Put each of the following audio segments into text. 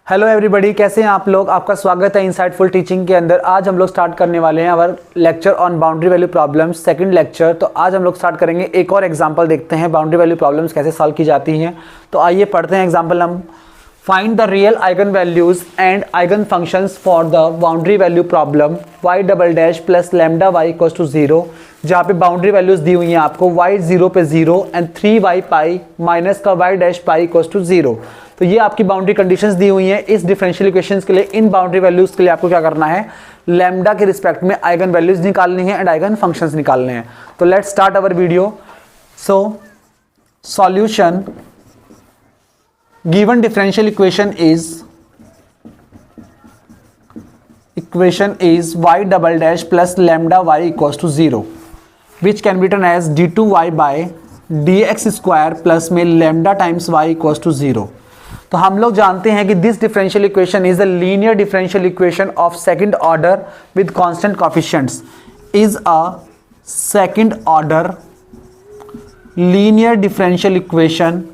Hello everybody, कैसे हैं आप लोग। आपका स्वागत है इनसाइटफुल टीचिंग के अंदर। आज हम लोग स्टार्ट करने वाले हैं our lecture on boundary value problems, second lecture. तो आज हम लोग स्टार्ट करेंगे, एक और एग्जांपल देखते हैं बाउंड्री वैल्यू प्रॉब्लम्स कैसे सॉल्व की जाती हैं। तो आइए पढ़ते हैं एग्जांपल। हम find the real eigen values and eigen functions for the boundary value problem y double dash plus lambda y equals to 0, जहाँ पे बाउंड्री वैल्यूज दी हुई हैं आपको y 0 पे 0 एंड 3y पाई माइनस का y dash pi equals to 0। तो ये आपकी बाउंड्री कंडीशंस दी हुई हैं। इस डिफरेंशियल इक्वेशंस के लिए, इन बाउंड्री वैल्यूज के लिए आपको क्या करना है, लैम्डा के रिस्पेक्ट में आइगन वैल्यूज निकालनी है एंड आइगन फंक्शंस निकालने हैं। तो let's start our video. So solution, given differential equation is y double dash plus lambda y equals to 0, which can be written as d2y by dx square plus में lambda times y equals to 0। तो हम लोग जानते हैं कि this differential equation is a linear differential equation of second order with constant coefficients, is a second order linear differential equation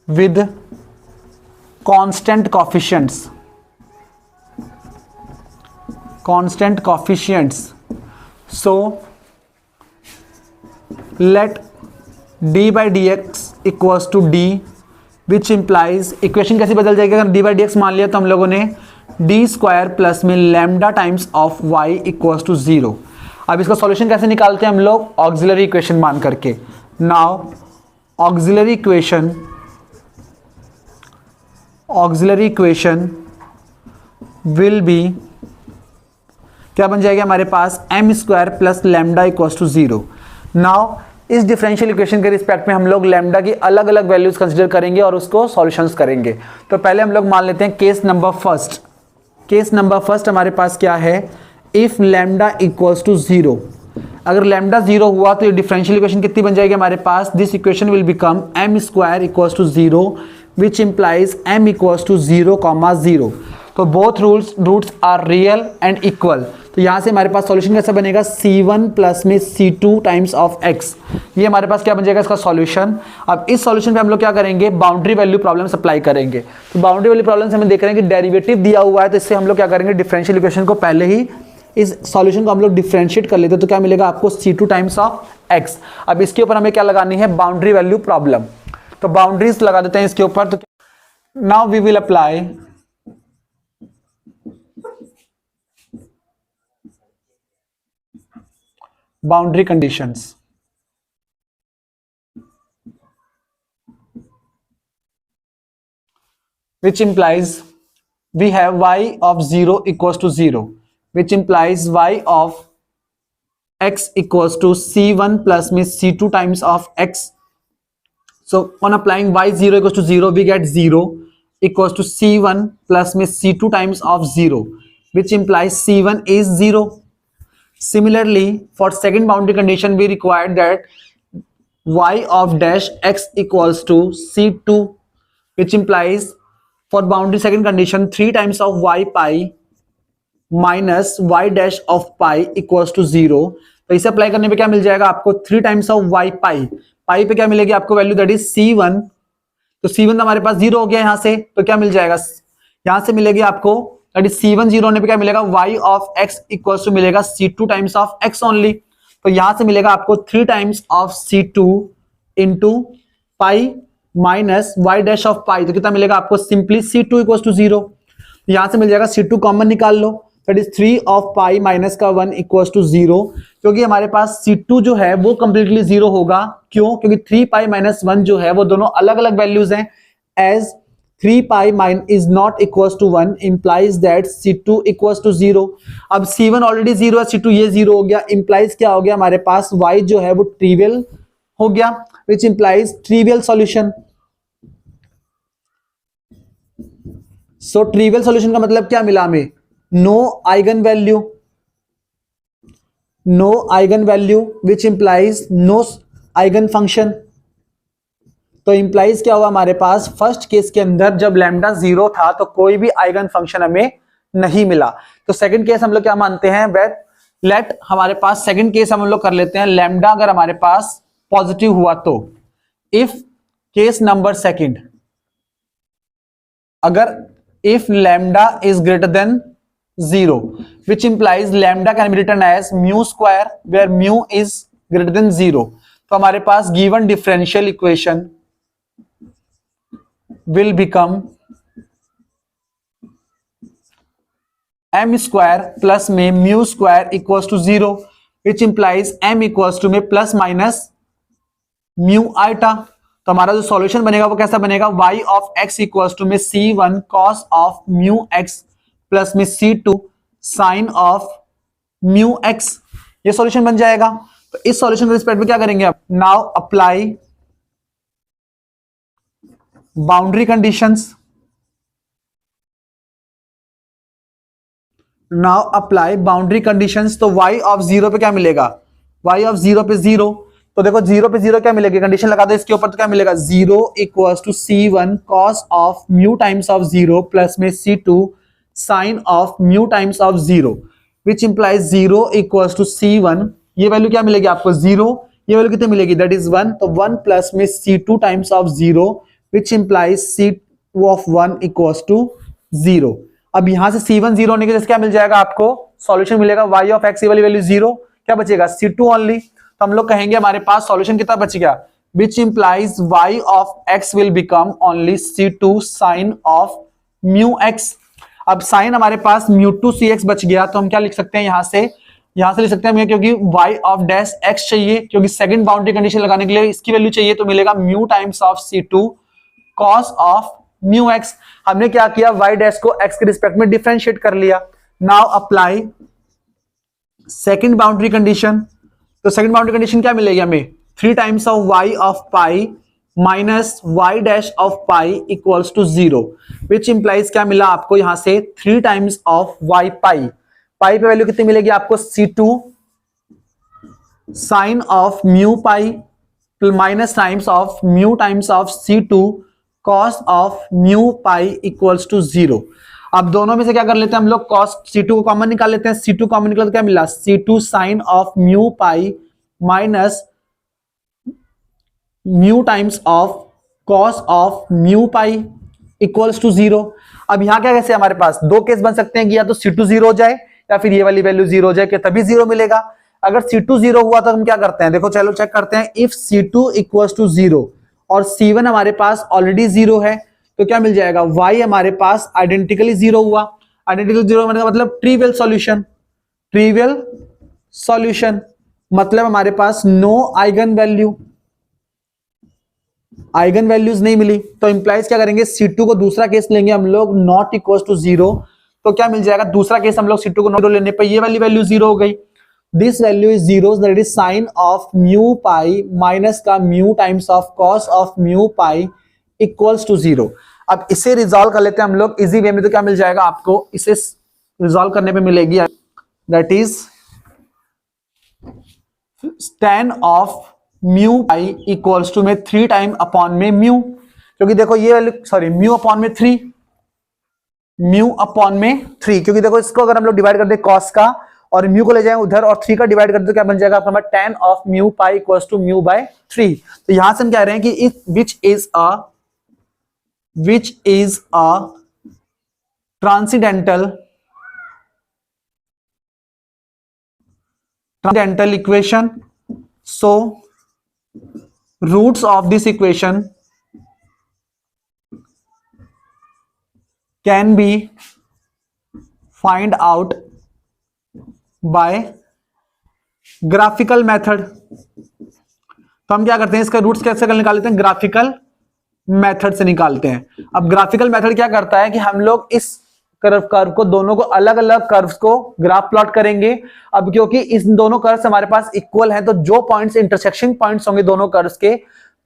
with constant coefficients, so let d by dx equals to d, which implies, equation कैसे बदल जाएगी अगर d by dx मान लिया तो हम लोगों ने d स्क्वायर प्लस में lambda times of y equals to 0। अब इसका सॉल्यूशन कैसे निकालते हैं हम लोग, ऑक्सिलरी इक्वेशन मान करके। Now auxiliary equation will be, क्या बन जाएगा हमारे पास, m square plus lambda equals to 0। Now इस डिफरेंशियल इक्वेशन के रिस्पेक्ट में हम लोग लैम्डा की अलग अलग वैल्यूज कंसीडर करेंगे और उसको सॉल्यूशंस करेंगे। तो पहले हम लोग मान लेते हैं केस नंबर फर्स्ट हमारे पास क्या है, इफ लैम्डा इक्वल्स टू 0। अगर लैम्डा 0 हुआ तो ये डिफरेंशियल इक्वेशन कितनी बन जाएगी हमारे पास, this equation will become m square equals to 0, which implies m equals to 0, 0। तो both roots are real and equal. तो यहाँ से हमारे पास सॉल्यूशन कैसा बनेगा, c1 प्लस में c2 टाइम्स ऑफ x। ये हमारे पास क्या बन जाएगा इसका सॉल्यूशन। अब इस सॉल्यूशन पे हम लोग क्या करेंगे, बाउंड्री वैल्यू प्रॉब्लम अप्लाई करेंगे। तो बाउंड्री वैल्यू प्रॉब्लम से हम देख रहे हैं कि डेरिवेटिव दिया हुआ है, तो इससे हम लोग क्या करेंगे, डिफरेंशियल इक्वेशन को पहले ही इस सॉल्यूशन को हम लोग डिफरेंशिएट कर लेते हैं। तो क्या मिलेगा आपको, c2 टाइम्स ऑफ x। अब इसके ऊपर हमें क्या लगानी है, बाउंड्री वैल्यू प्रॉब्लम। तो बाउंड्रीज लगा देते हैं इसके ऊपर। तो now we will apply boundary conditions. which implies we have y of 0 equals to 0, which implies y of x equals to c1 plus में c2 times of x। So on applying y 0 equals to 0, we get 0 equals to c1 plus में c2 times of 0, which implies c1 is 0. Similarly, for second boundary condition, we required that y of dash x equals to c2, which implies for boundary second condition 3 times of y pi minus y dash of pi equals to 0। तो इसे apply करने पे क्या मिल जाएगा आपको, 3 times of y pi, pi पे क्या मिलेगी आपको वैल्यू, दैट इज c1। तो c1 तो हमारे पास 0 हो गया यहां से, तो क्या मिल जाएगा, यहां से मिलेगी आपको दैट इज c1 0 होने पे क्या मिलेगा, y of x equals to मिलेगा c2 times of x only. तो यहां से मिलेगा आपको 3 times of c2 into pi minus y dash of pi. तो कितना मिलेगा आपको, सिंपली c2 इक्वल्स टू 0। यहां से मिल जाएगा c2 कॉमन निकाल लो, that is 3 of pi minus का 1 इक्वल्स टू 0। क्योंकि हमारे पास c2 जो है वो कंप्लीटली 0 होगा, क्यों, क्योंकि 3 पाई माइनस 1 जो है वो दोनों अलग अलग वैल्यूज हैं। As 3 pi mine is not equals to 1 implies that c2 equals to 0। अब c1 ऑलरेडी 0 है, c2 ये 0 हो गया, इंप्लाइज क्या हो गया हमारे पास, y जो है वो ट्रिवियल हो गया, which implies trivial solution. So trivial solution का मतलब क्या मिला हमें, no eigen value which implies no eigen function. तो इंप्लाइज क्या हुआ हमारे पास, फर्स्ट केस के अंदर जब लैम्डा 0 था तो कोई भी आइगन फंक्शन हमें नहीं मिला। तो सेकंड केस हम लोग क्या मानते हैं, लेट हमारे पास सेकंड केस हम लोग कर लेते हैं, लैम्डा अगर हमारे पास पॉजिटिव हुआ तो, इफ केस नंबर सेकंड, अगर if lambda is greater than 0, which implies lambda can be written as mu square where mu is greater than 0. तो हमारे पास given differential equation will become m square plus में mu square equals to 0, which implies m equals to में plus minus mu iota. तो हमारा जो solution बनेगा वो कैसा बनेगा, y of x equals to में c1 cos of mu x plus में c2 sine of mu x, ये सॉल्यूशन बन जाएगा. तो इस सॉल्यूशन के रिस्पेक्ट में क्या करेंगे आप, now apply boundary conditions. Now apply boundary conditions. तो y ऑफ 0 पे क्या मिलेगा, y ऑफ 0 पे 0. तो देखो 0 पे 0 क्या मिलेगी, कंडीशन लगा दो इसके ऊपर, तो क्या मिलेगा 0 equals to c1 cos of mu times of 0 plus में c2 sine of mu times of 0, which implies 0 equals to c1. ये वैल्यू क्या मिलेगी आपको 0, ये वैल्यू कितनी मिलेगी, दैट इज 1. तो 1 प्लस में c2 times of 0 which implies c2 of 1 equals to 0. अब यहां से c1 0 होने के जैसे क्या मिल जाएगा आपको, सॉल्यूशन मिलेगा y ऑफ x वाली वैल्यू 0, क्या बचेगा c2 ओनली. तो हम लोग कहेंगे हमारे पास सॉल्यूशन कितना बच गया, which implies y of x will become only c2 sine of mu x. अब साइन हमारे पास μ2 cx बच गया, तो हम क्या लिख सकते हैं यहां से लिख सकते हैं क्योंकि y ऑफ डैश x चाहिए, क्योंकि सेकंड बाउंड्री कंडीशन लगाने के लिए इसकी वैल्यू चाहिए, तो मिलेगा mu times of c2 cos of mu x. हमने क्या किया, y डैश को x के रिस्पेक्ट में डिफरेंशिएट कर लिया. Now apply second boundary condition. तो सेकंड बाउंड्री कंडीशन क्या मिलेगी हमें, 3 times of y of pi minus y dash of pi equals to 0, which implies क्या मिला आपको यहां से 3 times of y pi. Pi पे वैल्यू कितनी मिलेगी आपको c2 sine of mu pi minus times of mu times of c2 cos of mu pi equals to 0. अब दोनों में से क्या कर लेते हैं हम लोग, cos c2 को कॉमन निकाल लेते हैं. c2 कॉमन निकाल तो क्या मिला, c2 sine of mu pi minus mu times of cos of mu pi equals to 0. अब यहां क्या कैसे हमारे पास दो केस बन सकते हैं कि या तो c2 0 हो जाए या फिर ये वाली वैल्यू 0 हो जाए, कि तभी 0 मिलेगा. अगर c2 0 हुआ तो हम क्या करते हैं, देखो चलो चेक करते हैं. इफ c2 इक्वल्स टू 0 और c1 हमारे पास ऑलरेडी 0 है, तो क्या मिल जाएगा, y हमारे पास आइडेंटिकली 0 हुआ. आइडेंटिकली 0 मतलब ट्रिवियल सॉल्यूशन मतलब हमारे पास नो आइगन वैल्यूज नहीं मिली. तो इंप्लाइज क्या करेंगे, c2 को दूसरा केस लेंगे हम लोग, नॉट इक्वल टू 0. तो क्या मिल जाएगा, दूसरा केस हम लोग c2 को नॉट लेने पर ये वाली वैल्यू 0 हो गई. This value is 0, that is sine of mu pi minus का mu times of cos of mu pi equals to 0. अब इसे रिजॉल्व कर लेते हैं हम लोग इजी वे में. तो क्या मिल जाएगा आपको, इसे रिजॉल्व करने पे मिलेगी, that is tan of mu pi equals to में 3 टाइम अपॉन में म्यू, क्योंकि देखो ये वैल्यू सॉरी म्यू अपॉन में 3, क्योंकि देखो इसको अगर हम लोग डिवाइड कर दे cos का और म्यू को ले जाए उधर और 3 का डिवाइड कर दे तो क्या बन जाएगा आपका tan of mu pi equals to mu by 3. तो यहां से हम कह रहे हैं कि which is a transcendental equation. So roots of this equation can be find out by graphical method. तो हम क्या करते हैं, इसका रूट्स कैसे निकाल लेते हैं, ग्राफिकल मेथड से निकालते हैं. अब ग्राफिकल मेथड क्या करता है कि हम लोग इस कर्व को दोनों को अलग अलग कर्व्स को ग्राफ प्लॉट करेंगे. अब क्योंकि इस दोनों कर्व्स हमारे पास इक्वल हैं, तो जो पॉइंट्स इंटरसेक्शन पॉइंट्स होंगे दोनों कर्व्स के,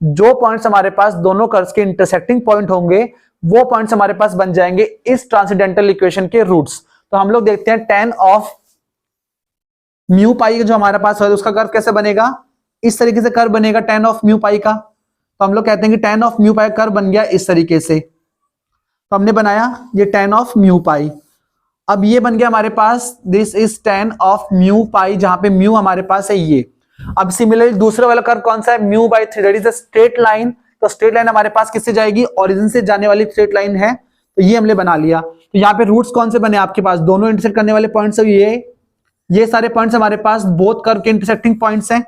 जो पॉइंट्स हमारे पास दोनों कर्व्स के इंटरसेक्टिंग पॉइंट होंगे, वो पॉइंट्स हमारे पास बन जाएंगे इस ट्रांसेंडेंटल इक्वेशन के रूट्स. तो हम लोग देखते हैं tan ऑफ म्यू पाई जो हमारे पास है उसका कर्व कैसे बनेगा, इस तरीके से कर्व बनेगा tan ऑफ म्यू पाई का. तो हम लोग कहते हैं कि tan of mu pi curve बन गया इस तरीके से. तो हमने बनाया ये tan ऑफ म्यू पाई. अब ये बन गया हमारे पास, this is tan of mu pi, जहां पे म्यू हमारे पास है ये. अब सिमिलरली दूसरा वाला कर्व कौन सा है, mu by 3, that is a straight line. तो स्ट्रेट लाइन हमारे पास किससे जाएगी, ओरिजिन से जाने वाली स्ट्रेट लाइन है. तो ये हमने बना लिया। तो यहाँ पे रूट्स कौन से बने आपके पास, दोनों इंटरसेक्ट करने वाले पॉइंट्स, ये सारे पॉइंट्स हमारे पास बोथ कर्व के इंटरसेक्टिंग पॉइंट्स हैं।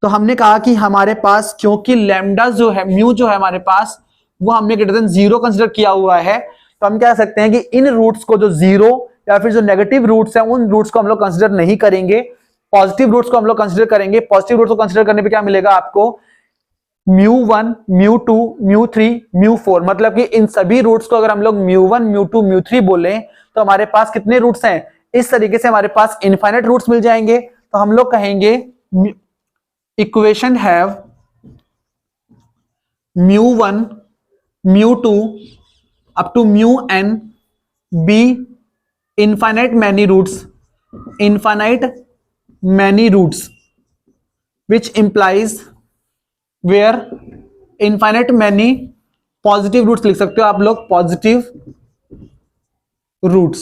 तो हमने कहा कि हमारे पास क्योंकि लैम्डा जो है, म्यू जो है हमारे पास, वो हमने ग्रेटर देन 0 कंसिडर किया हुआ है, तो हम कह सकते हैं कि इन रूट्स को जो 0 या फिर जो नेगेटिव रूट्स हैं उन रूट्स को हम लोग कंसिडर नहीं करेंगे, पॉजिटिव रूट्स को हम लोग कंसिडर करेंगे। पॉजिटिव रूट्स को कंसिडर करने पे क्या मिलेगा आपको, μ1 μ2 μ3 μ4, मतलब कि इन सभी रूट्स को अगर हम लोग μ1 μ2 μ3 बोलें तो हमारे पास कितने रूट्स हैं, इस तरीके से हमारे पास इनफाइनाइट रूट्स मिल जाएंगे। तो हम लोग कहेंगे equation have μ1 μ2 up to μn be infinite many roots which implies where infinite many positive roots, लिख सकते हो आप लोग positive roots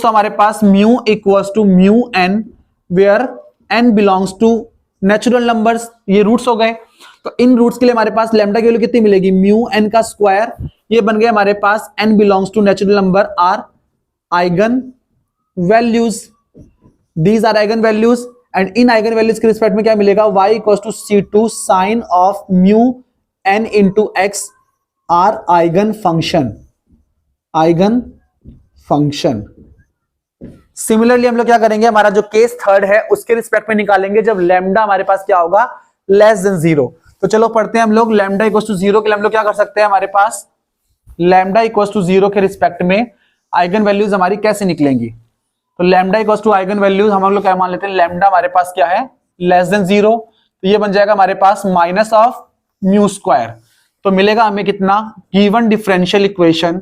तो हमारे पास mu equals to mu n where n belongs to natural numbers, ये रूट्स हो गए। तो इन रूट्स के लिए हमारे पास लैम्डा की वैल्यू कितनी मिलेगी, म्यू एन का स्क्वायर, ये बन गया हमारे पास n belongs to natural number are eigen values, these are eigen values. And इन आइगन वैल्यूज के रिस्पेक्ट में क्या मिलेगा, y equals to c2 sine of mu n into x are eigen function. Similarly हम लोग क्या करेंगे, हमारा जो केस थर्ड है उसके रिस्पेक्ट में निकालेंगे जब लैम्डा हमारे पास क्या होगा, लेस देन 0। तो चलो पढ़ते हैं हम लोग, लैम्डा इक्वल्स टू 0 के लिए हम लोग क्या कर सकते हैं, हमारे पास लैम्डा इक्वल्स टू 0 के रिस्पेक्ट में आइगन वैल्यूज हमारी कैसे निकलेंगी। तो lambda equals to eigen values हम लोग क्या मान लेते हैं, लैम्डा हमारे पास क्या है, लेस देन 0, तो ये बन जाएगा हमारे पास माइनस ऑफ म्यू स्क्वायर। तो मिलेगा हमें कितना, given differential equation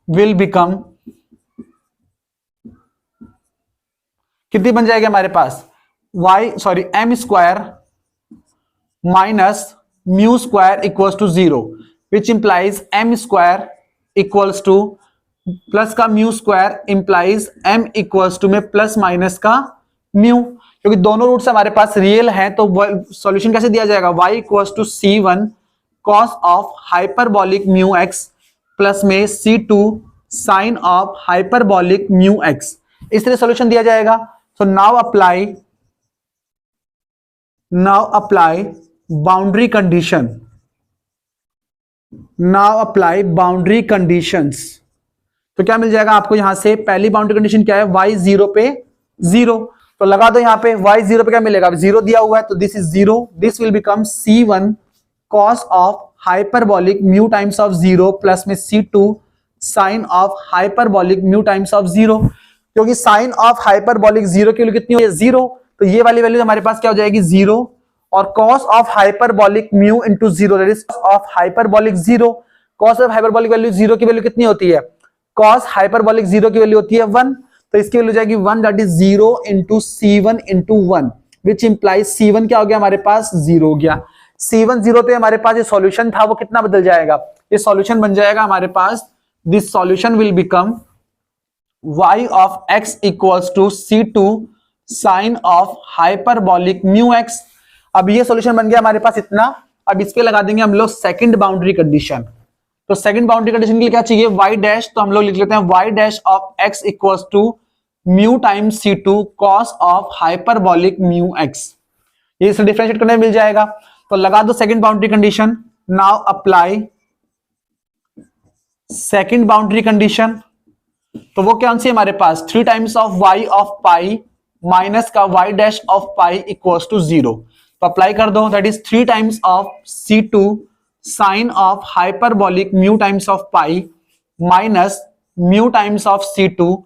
will become, कितनी बन जाएगी हमारे पास, m square minus mu square equals to 0, which implies m square equals to plus का mu square implies m equals to में प्लस माइनस का म्यू, क्योंकि दोनों रूट्स हमारे पास रियल हैं। तो सॉल्यूशन कैसे दिया जाएगा, y equals to c1 cos of hyperbolic mu x plus में c2 sine of hyperbolic mu x, इस तरह सॉल्यूशन दिया जाएगा। So now apply boundary conditions. तो क्या मिल जाएगा आपको, यहां से पहली बाउंड्री कंडीशन क्या है, y 0 पे 0, तो लगा दो यहां पे y 0 पे क्या मिलेगा, 0 दिया हुआ है तो this is 0, this will become c1 cos of hyperbolic mu times of 0 plus में c2 sine of hyperbolic mu times of 0, क्योंकि साइन ऑफ हाइपरबॉलिक 0 की वैल्यू कितनी होगी, 0, तो ये वाली वैल्यू हमारे पास क्या हो जाएगी 0, और cos of hyperbolic mu into 0 that is of hyperbolic 0, cos of hyperbolic value 0 की वैल्यू कितनी होती है, cos हाइपरबॉलिक 0 की वैल्यू होती है 1, तो इसकी वैल्यू जाएगी 1 that is 0 into c1 into 1, which implies c1 क्या हो गया हमारे पास 0 हो गया। c1 0 पे हमारे पास ये सॉल्यूशन था वो कितना बदल जाएगा, ये सॉल्यूशन बन जाएगा हमारे पास, this solution will become y of x equals to c2 sine of hyperbolic mu x। अब ये सॉल्यूशन बन गया हमारे पास इतना। अब इसके लगा देंगे हम लोग सेकंड बाउंड्री कंडीशन। तो सेकंड बाउंड्री कंडीशन के लिए क्या चाहिए, y डैश, तो हम लोग लिख लेते हैं y dash of x equals to mu times c2 cos of hyperbolic mu x, ये इसे डिफरेंशिएट करने में मिल जाएगा। तो लगा दो second boundary condition, now apply second boundary condition. तो वो कौन सी हमारे पास, 3 times of y of pi minus का y dash of pi equals to 0, तो अप्लाई कर दो, that is 3 times of c2 sine of hyperbolic mu times of pi minus mu times of c2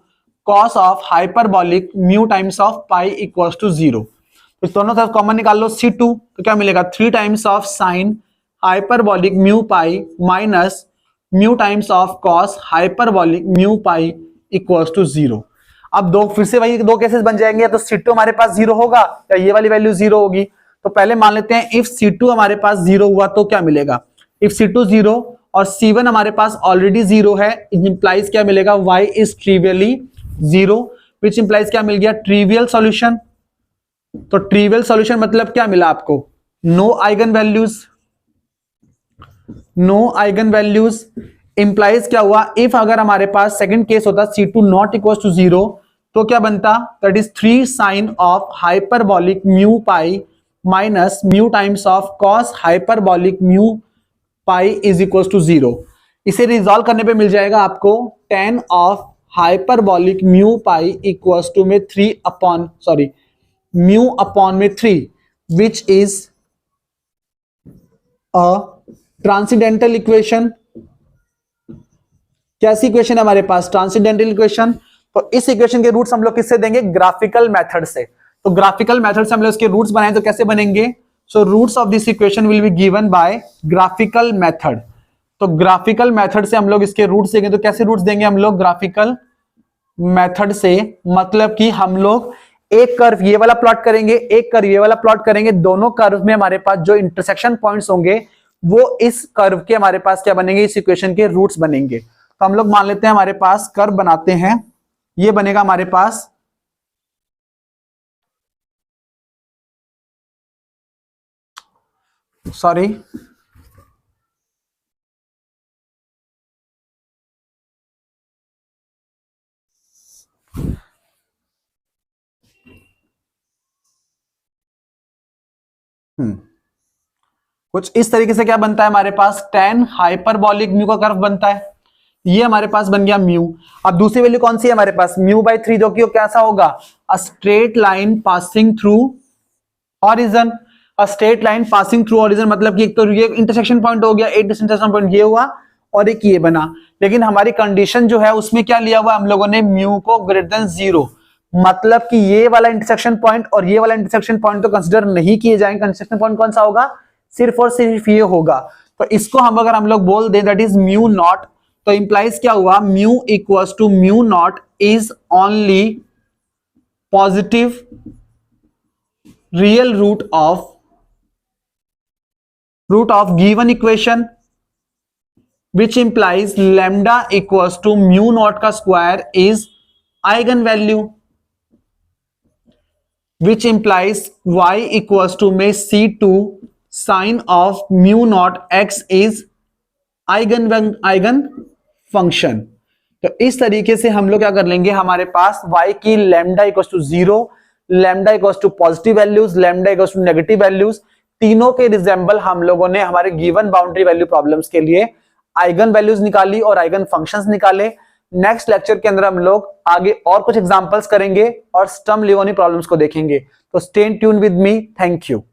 cos of hyperbolic mu times of pi equals to 0। तो दोनों तरफ common निकाल लो c2, तो क्या मिलेगा 3 times of sine hyperbolic mu pi minus mu times of cos hyperbolic mu pi equals to 0। अब दो फिर से वही दो केसेस बन जाएंगे, तो c2 हमारे पास 0 होगा या ये वाली वैल्यू 0 होगी। तो पहले मान लेते हैं इफ c2 हमारे पास 0 हुआ तो क्या मिलेगा, इफ c2 0 और c1 हमारे पास ऑलरेडी 0 है, इंप्लाइज क्या मिलेगा, y is trivially 0, which implies क्या मिल गया, ट्रिवियल सॉल्यूशन। तो ट्रिवियल सॉल्यूशन मतलब क्या मिला आपको, no eigen values, no eigen values implies क्या हुआ, इफ अगर हमारे पास सेकंड केस होता C2 नॉट इक्वल टू 0 तो क्या बनता, that is 3 sine of hyperbolic mu pi minus mu times of cos hyperbolic mu pi is equal to 0। इसे resolve करने पे मिल जाएगा आपको tan of hyperbolic mu pi equal to में 3 अपॉन म्यू अपॉन में 3 which is a transcendental equation. कैसी equation है हमारे पास, ट्रांसेंडेंटल इक्वेशन। तो इस इक्वेशन के रूट्स हम लोग किससे देंगे, ग्राफिकल मेथड से। तो ग्राफिकल मेथड से हम लोग इसके रूट्स बनाए तो कैसे बनेंगे, so roots of this equation will be given by graphical method. तो ग्राफिकल मेथड से हम लोग इसके रूट्स देंगे, तो कैसे रूट्स देंगे हम लोग ग्राफिकल मेथड से, मतलब कि हम लोग एक कर्व ये वाला प्लॉट करेंगे, एक कर्व ये वाला प्लॉट करेंगे, दोनों कर्व में हमारे पास जो इंटरसेक्शन पॉइंट्स होंगे वो इस कर्व के हमारे पास क्या बनेंगे, इस इक्वेशन के रूट्स बनेंगे। तो हम लोग मान लेते हैं हमारे पास कर्व बनाते हैं, ये बनेगा हमारे पास सॉरी कुछ इस तरीके से क्या बनता है हमारे पास, tan हाइपरबॉलिक म्यू का कर्व बनता है। ये हमारे पास बन गया म्यू। अब दूसरी वैल्यू कौन सी है हमारे पास, म्यू बाई 3, जो कि कैसा होगा, a straight line passing through origin. A straight line passing through origin मतलब कि एक तो ये इंटरसेक्शन पॉइंट हो गया, एक इंटरसेक्शन पॉइंट ये हुआ और एक ये बना। लेकिन हमारी कंडीशन जो है उसमें क्या लिया हुआ हम लोगों ने, म्यू को ग्रेटर देन 0, मतलब कि ये वाला इंटरसेक्शन पॉइंट और ये वाला इंटरसेक्शन पॉइंट तो कंसीडर नहीं किए जाएंगे। इंटरसेक्शन पॉइंट कौन सा होगा, सिर्फ और सिर्फ ये होगा। तो इसको हम अगर हम लोग बोल दें दैट इज म्यू नॉट, तो इंप्लाइज क्या हुआ, mu equals to mu naught is only positive real root of given equation which implies lambda equals to mu naught का square is eigen value, which implies y equals to में C2 sine of mu naught x is eigen function. तो इस तरीके से हम लोग क्या कर लेंगे, हमारे पास y की lambda equals to 0, lambda equals to positive values, lambda equals to negative values, तीनों के रिजेंबल हम लोगों ने हमारे गिवन बाउंड्री वैल्यू प्रॉब्लम्स के लिए आइगन वैल्यूज निकाली और आइगन फंक्शंस निकाले। नेक्स्ट लेक्चर के अंदर हम लोग आगे और कुछ एग्जांपल्स करेंगे और स्टर्म लियोनी प्रॉब्लम्स को देखेंगे। तो stay tune with me, thank you.